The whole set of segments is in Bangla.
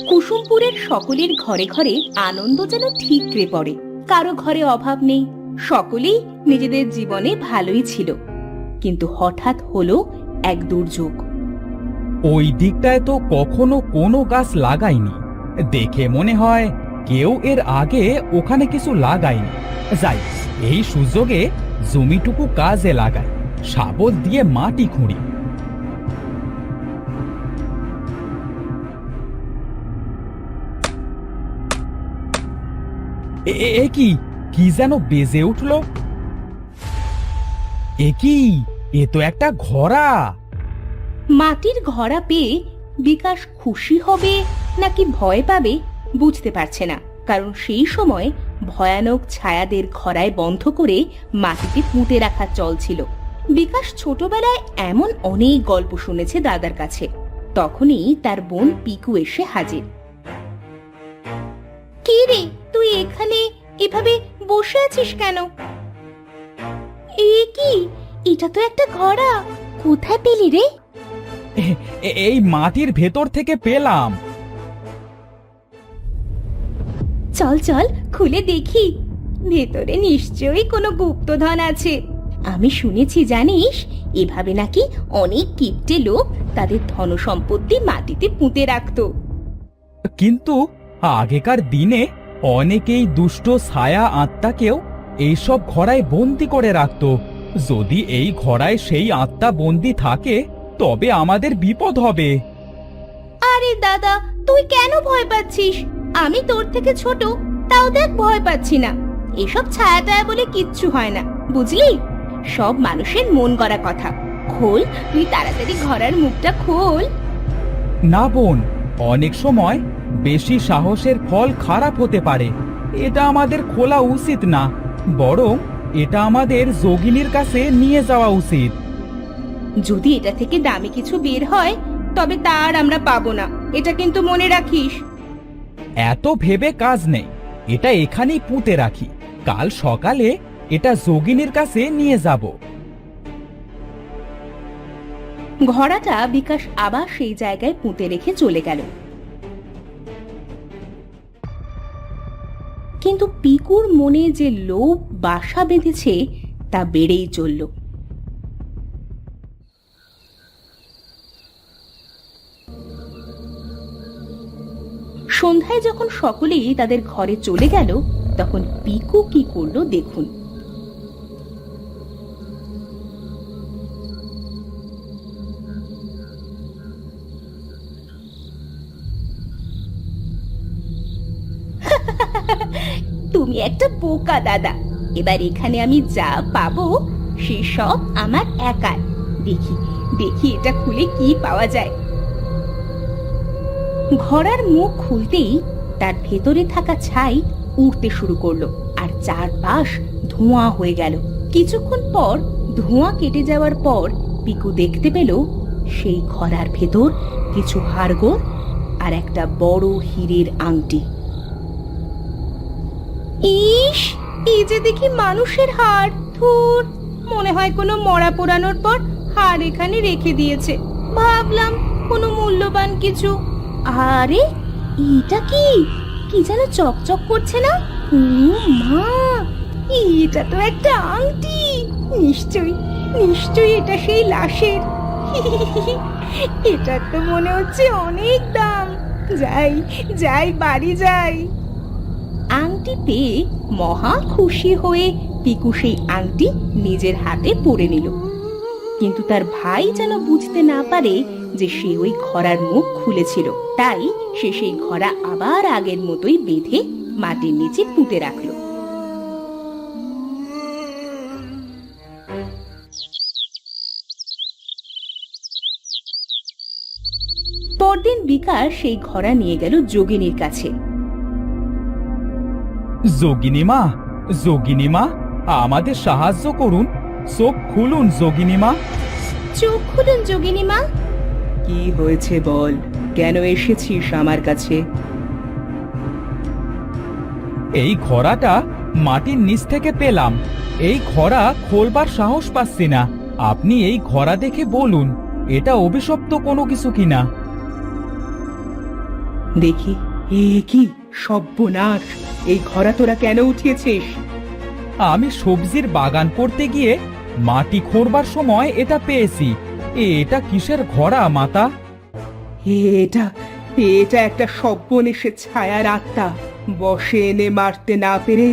কুসুমপুরের সকলের ঘরে ঘরে আনন্দ যেন ঠিকরে পড়ে। কারো ঘরে অভাব নেই, সকলেই নিজেদের জীবনে ভালোই ছিল। কিন্তু হঠাৎ হলো এক দুর্যোগ। ওই দিকটায় তো কখনো কোনো গাছ লাগাইনি, দেখে মনে হয় কেউ এর আগে ওখানে কিছু লাগায়নি। যাই, এই সুযোগে জমিটুকু কাজে লাগাই, শাবল দিয়ে মাটি খুঁড়ি। এ কি কি যেন বেজে উঠল? এ কি, এ তো একটা ঘোড়া। মাটির ঘোড়া পেয়ে বিকাশ খুশি হবে নাকি ভয় পাবে বুঝতে পারছে না, কারণ সেই সময় ভয়ানক ছায়াদের ঘোড়ায় বন্ধ করে মাটিতে পুঁতে রাখা চলছিল। বিকাশ ছোটবেলায় এমন অনেক গল্প শুনেছে দাদার কাছে। তখনই তার বোন পিকু এসে হাজির। কি রে, তুই এখানে এভাবে বসে আছিস কেন? এ কি, এটা তো একটা ঘোড়া, কোথায় পেলি রে? এই মাটির ভেতর থেকে পেলাম। চল চল, খুলে দেখি, ভেতরে নিশ্চয়ই কোনো গুপ্তধন আছে। আমি শুনেছি জানিস, এভাবে নাকি অনেক কিপ্টে লোক তাদের ধন সম্পত্তি মাটিতে পুঁতে রাখতো। কিন্তু আগেকার দিনে অনেকেই দুষ্ট ছায়া আত্মাকেও এইসব ঘোড়ায় বন্দি করে রাখত। যদি এই ঘোড়ায় সেই আত্মা বন্দি থাকে তবে আমাদের বিপদ হবে। আরে দাদা, তুই কেন ভয় পাচ্ছিস? আমি তোর থেকে ছোট, তাও দেখ ভয় পাচ্ছি না। এসব ছায়া টায়া বলে কিচ্ছু হয় না, বুঝলি? সব মানুষের মন গড়া কথা। খোল, তুই তাড়াতাড়ি ঘোড়ার মুখটা খোল। না বোন, অনেক সময় বেশি সাহসের ফল খারাপ হতে পারে। এটা আমাদের খোলা উচিত না, বরং এটা আমাদের যোগিনীর কাছে নিয়ে যাওয়া উচিত। যদি এটা থেকে দামি কিছু বের হয় তবে তার আমরা পাবো না, এটা কিন্তু মনে রাখিস। এত ভেবে কাজ নেই, এটা এখানেই পুঁতে রাখি, কাল সকালে এটা যোগিনীর কাছে নিয়ে যাব। ঘোড়াটা বিকাশ আবার সেই জায়গায় পুঁতে রেখে চলে গেল। কিন্তু পিকুর মনে যে লোভ বাসা বেঁধেছে তা বেড়েই চলল। সন্ধ্যায় যখন সকলেই তাদের ঘরে চলে গেল, তখন পিকু কি করলো দেখুন। তুমি একটা বোকা দাদা, এবার এখানে আমি যা পাবো সে সব আমার একার। দেখি দেখি এটা খুলে কি পাওয়া যায়। ঘোড়ার মুখ খুলতেই তার ভেতরে থাকা ছাই উড়তে শুরু করলো, আর চারপাশ ধোঁয়া হয়ে গেল। কিছুক্ষণ পর ধোঁয়া কেটে যাওয়ার পর পিকু দেখতে পেল সেই ঘোড়ার ভেতর কিছু হাড়গোড় আর একটা বড় হীরের আংটি। ইস, এই যে দেখি মানুষের হাড়। ধুর, মনে হয় কোনো মরা পোড়ানোর পর হাড় এখানে রেখে দিয়েছে। ভাবলাম কোনো মূল্যবান কিছু। আরে এটা কি, কি যেন চকচক করছে না? ও মা, এটা তো একটা আংটি। নিশ্চয়ই নিশ্চয়ই এটা সেই লাশের। এটা তো মনে হচ্ছে অনেক দাম। যাই যাই, বাড়ি যাই। আংটি পেয়ে মহা খুশি হয়ে পিকু সেই আংটি নিজের হাতে পরে নিল। কিন্তু তার ভাই যেন বুঝতে না পারে যে সে ওই ঘোড়ার মুখ খুলেছিল, তাই সে সেই ঘোড়া আবার আগের মতোই বেঁধে মাটির নিচে পুঁতে রাখল। পরদিন বিকাশ সেই ঘোড়া নিয়ে গেল যোগিনীর কাছে। যোগিনীমা, যোগিনীমা, আমাদের সাহায্য করুন, চোখ খুলুন যোগিনীমা। চোখ খুলুন যোগিনীমা। কি হয়েছে বল, কেন এসেছিস আমার কাছে? এই ঘোড়াটা মাটির নিচ থেকে পেলাম, এই ঘোড়া খোলবার সাহস পাচ্ছি না। আপনি এই ঘোড়া দেখে বলুন এটা অভিশপ্ত কোনো কিছু কিনা। দেখি, এ কি সর্বনাশ! এই ঘোড়া তোরা কেন উঠিয়েছিস? আমি সবজির বাগান করতে গিয়ে মাটি খোঁড়বার সময় এটা পেয়েছি। এটা কিসের ঘোড়া মাতা? এটা এটা একটা সর্বনেশের ছায়ার আত্মা। বসে এনে মারতে না পেরে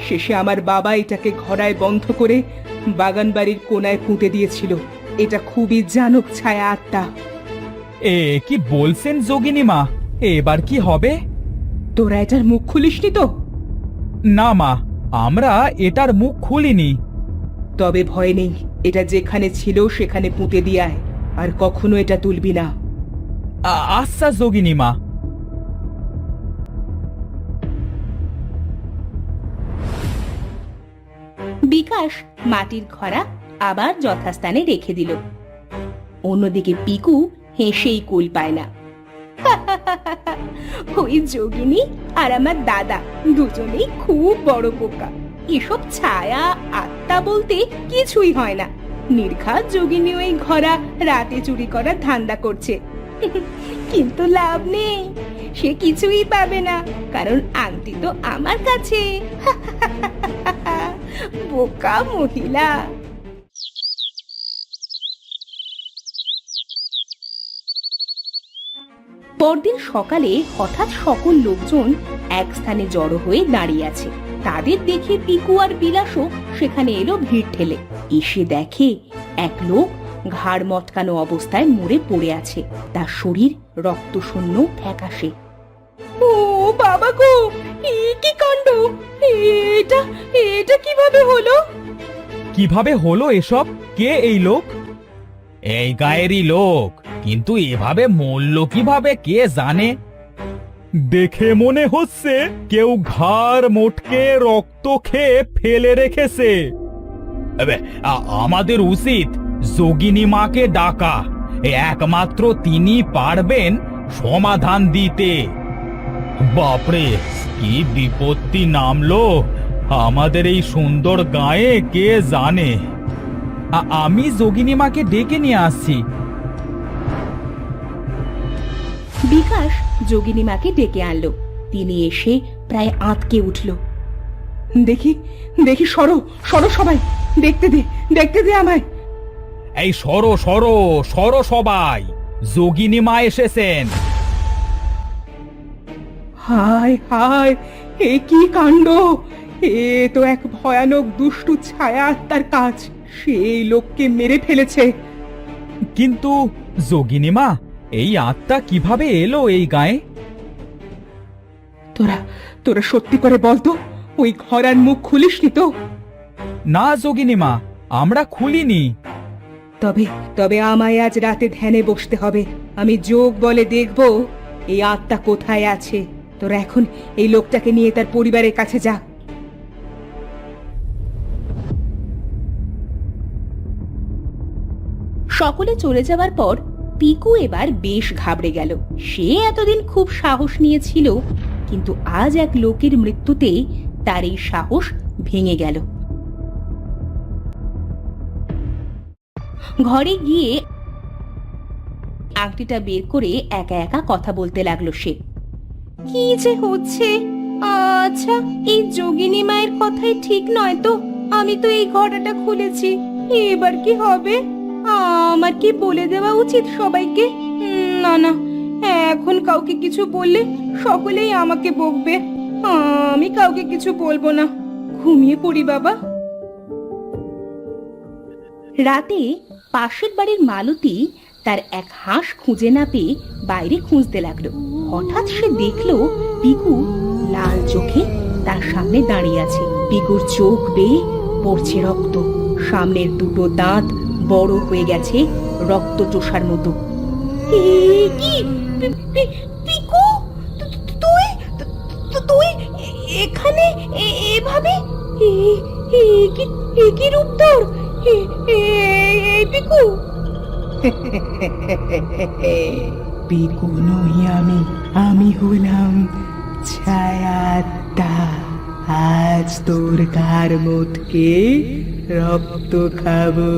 শেষে আমার বাবা এটাকে ঘোড়ায় বন্ধ করে বাগান বাড়ির কোনায় পুঁতে দিয়েছিল। এটা খুবই জানক ছায়া আত্মা। এ কি বলছেন যোগিনী মা? এবার কি হবে? তোরা এটার মুখ খুলিসনি তো? না মা, আমরা এটার মুখ খুলিনি। তবে ভয় নেই, এটা যেখানে ছিল সেখানে পুঁতে দিয়ে আয়, আর কখনো এটা তুলবি না। আচ্ছা যোগিনী মা। বিকাশ মাটির ঘড়া আবার যথাস্থানে রেখে দিল। অন্যদিকে পিকু হেসেই কুল পায় না। ওই যোগিনী আর আমার দাদা দুজনেই খুব বড় বোকা। এসব ছায়া আত্মা বলতে কিছুই হয় না। নির্ঘাত যোগিনী ওই ঘোড়া রাতে চুরি করার ধান্দা করছে। কিন্তু লাভ নেই, সে কিছুই পাবে না, কারণ আংটি তো আমার কাছে। বোকা মহিলা। পরদিন সকালে হঠাৎ সকল লোকজন এক স্থানে জড়ো হয়ে দাঁড়িয়ে আছে। তাদের দেখে পিকু আর বিলাসও সেখানে এলো ভিড় ঠেলে। এসে দেখে এক লোক ঘাড় মটকানো অবস্থায় মরে পড়ে আছে। তার শরীর রক্তশূন্য ফ্যাকাশে। ও বাবা গো, কি কাণ্ড! এটা এটা কিভাবে হলো? কিভাবে হলো এসব? কে এই লোক? এই গায়েরই লোক, কিন্তু এভাবে মরল কিভাবে কে জানে। দেখে মনে হচ্ছে কেউ ঘাড় মোটকে রক্ত খেয়ে ফেলে রেখেছে। আমাদের উচিত যোগিনী মাকে ডাকা। একমাত্র তিনি পারবেন সমাধান দিতে। বাপরে, কি বিপত্তি নামলো আমাদের এই সুন্দর গায়ে, কে জানে। আমি যোগিনী মাকে ডেকে নিয়ে আসছি। বিকাশ যোগিনী মাকে ডেকে আনলো। তিনি এসে প্রায় আঁতকে উঠল। দেখি দেখি, সরো সরো সবাই, দেখতে দে আমায়। এই সরো সরো সরো সবাই, যোগিনী মা এসেছেন। হায় হায়, এ কি কাণ্ড! এ তো এক ভয়ানক দুষ্টু ছায়া আত্মার কাজ। সেই লোককে মেরে ফেলেছে। কিন্তু যোগিনী মা, এই আত্মা কিভাবে এলো এই গায়ে? তোরা তোরা সত্যি করে বলতো, ওই ঘোড়ার মুখ খুলিসনি তো? না যোগিনী মা, আমরা খুলিনি। তবে তবে আমায় আজ রাতে ধ্যানে বসতে হবে। আমি যোগ বলে দেখব এই আত্মা কোথায় আছে। তোরা এখন এই লোকটাকে নিয়ে তার পরিবারের কাছে যা। সকলে চলে যাওয়ার পর পিকু এবার বেশ ঘাবড়ে গেল। সে এতদিন খুব সাহস নিয়েছিল, কিন্তু আজ এক লোকের মৃত্যুতে তার এই সাহস ভেঙে গেল। ঘরে গিয়ে আংটিটা বের করে একা একা কথা বলতে লাগলো সে। কি যে হচ্ছে! আচ্ছা, এই যোগিনী মায়ের কথাই ঠিক নয় তো? আমি তো এই ঘোড়াটা খুলেছি, এবার কি হবে? আমার কি বলে দেওয়া উচিত সবাইকে? না না, এখন কাউকে কিছু বললে সকলেই আমাকে বকবে। আমি কাউকে কিছু বলবো না। ঘুমিয়ে পড়ি বাবা। রাতে পাশের বাড়ির মালতী তার এক হাঁস খুঁজে না পেয়ে বাইরে খুঁজতে লাগলো। হঠাৎ সে দেখলো পিকু লাল চোখে তার সামনে দাঁড়িয়ে আছে। পিকুর চোখ বেয়ে পড়ছে রক্ত। সামনের দুটো দাঁত বড় হয়ে গেছে রক্ত চোষার মতো। পিকু, তুই তুই এখানে এভাবে? কি রূপ তোর পিকু? পিকু নই আমি হলাম ছায়াত্মা। আজ তোর কার মোটকে রক্ত খাবো।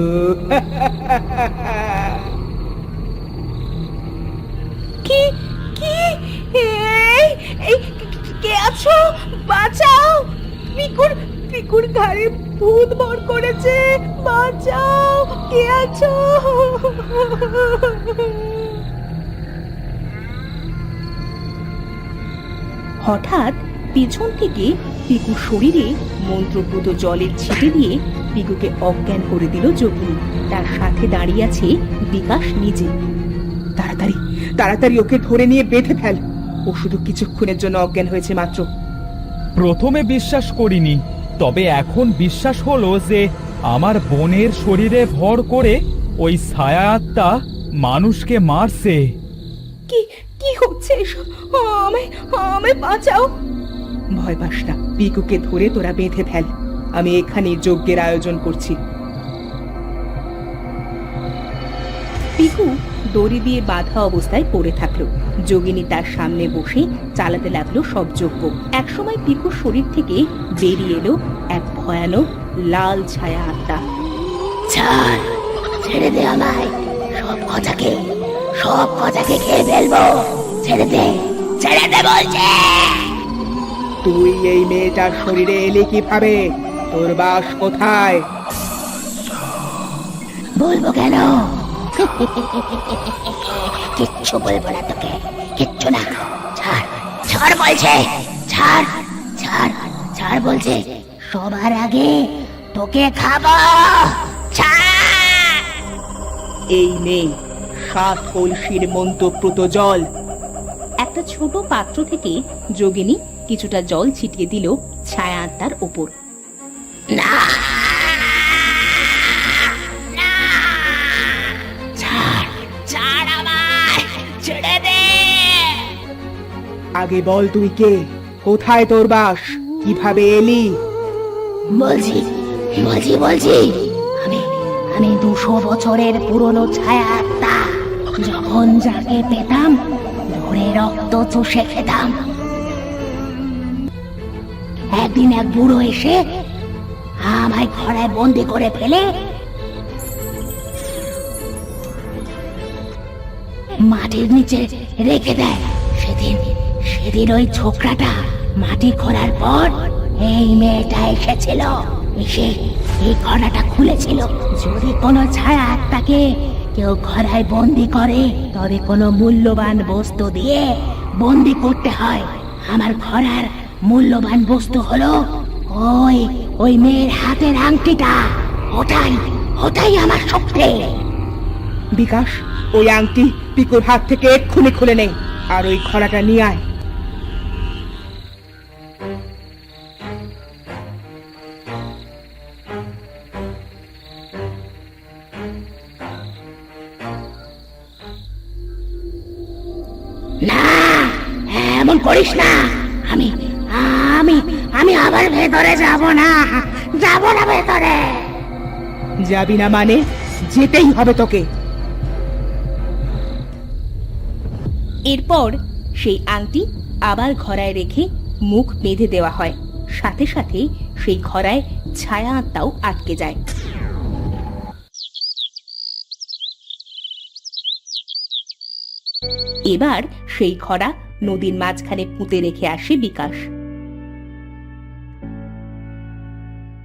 কি কি আছো, বাঁচাও! পিকুর পিকুর ঘাড়ে ভূত ভর করেছে, বাঁচাও! কে আছো? হঠাৎ পেছন থেকে পিকুর শরীরে মন্ত্রপুত জলের ছিটে দিয়ে পিকুকে অজ্ঞান করে দিল যোগিনী। তার সাথে দাঁড়িয়ে আছে বিকাশ নিজে। তাড়াতাড়ি তাড়াতাড়ি ওকে ধরে নিয়ে বেঁধে ফেল, ও শুধু কিছুক্ষণের জন্য অজ্ঞান হয়েছে মাত্র। প্রথমে বিশ্বাস করিনি, তবে এখন বিশ্বাস হলো যে আমার বোনের শরীরে ভর করে ওই ছায়া আত্মা মানুষকে মারছে। কি কি হচ্ছে এসব? আমায় আমায় বাঁচাও! ভয় পাস না, পিকুকে ধরে তোরা বেঁধে ফেল। আমি এখানে যজ্ঞের আয়োজন করছি। পিকু দড়ি দিয়ে বাঁধা অবস্থায় পড়ে থাকলো। যোগিনী তার সামনে বসে চালাতে লাগলো সব যজ্ঞ। একসময় পিকুর শরীর থেকে বেরিয়ে এলো এক ভয়ানক লাল ছায়া আত্মা। ছাড়, ছেড়ে দে আমায়, সব কথাকে খেয়ে ফেলবো। ছেড়ে দে বলছে। তুই এই মেয়েটার শরীরে এলি কিভাবে? তোর বাস কোথায়? বলবো কেন? কিচ্ছু বলবো না তোকে, কিচ্ছু না। ছাড় বলছে, ছাড় বলছে। সবার আগে তোকে খাবো। এই মেয়ে 7 কলসির মন্ত্রপ্রুত জল। একটা ছোট পাত্র থেকে যোগিনী কিছুটা জল ছিটিয়ে দিল ছায়া আত্মার ওপর। না, ছাড় আমায়, ছেড়ে দে। আগে বল তুই কে, কোথায় তোর বাস, কিভাবে এলি? বলছি আমি 200 বছরের পুরনো ছায়া আত্মা। যখন যাকে পেতাম ধরে রক্ত চুষে খেতাম। একদিন এক বুড়ো এসে আমায় ঘোড়ায় বন্দি করে ফেলে মাটির নিচে রেখে দেয়। সেদিন ওই ছোকরাটা মাটি খোঁড়ার পর এই মেয়েটা এসেছিল, এসে এই ঘোড়াটা খুলেছিল। যদি কোনো ছায়া আত্মাকে কেউ ঘোড়ায় বন্দি করে তবে কোনো মূল্যবান বস্তু দিয়ে বন্দি করতে হয়। আমার ঘোড়ার মূল্যবান বস্তু হলো ওই মেয়ের হাতের আংটিটা। ওটাই আমার শক্তি। বিকাশ, ওই আংটি পিকুর হাত থেকে এক্ষুনি খুলে নে, আর ওই ঘোড়াটা নিয়ে আয়। না, এমন করিস না। আমি আবার ভেতরে যাব না ভেতরে। যাবি না মানে? যেতেই হবে তোকে। এরপর সেই আংটি আবার ঘোড়ায় রেখে মুখ বেঁধে দেওয়া হয়। সাথে সাথে সেই ঘোড়ায় ছায়া আত্মাও আটকে যায়। এবার সেই ঘোড়া নদীর মাঝখানে পুঁতে রেখে আসে বিকাশ।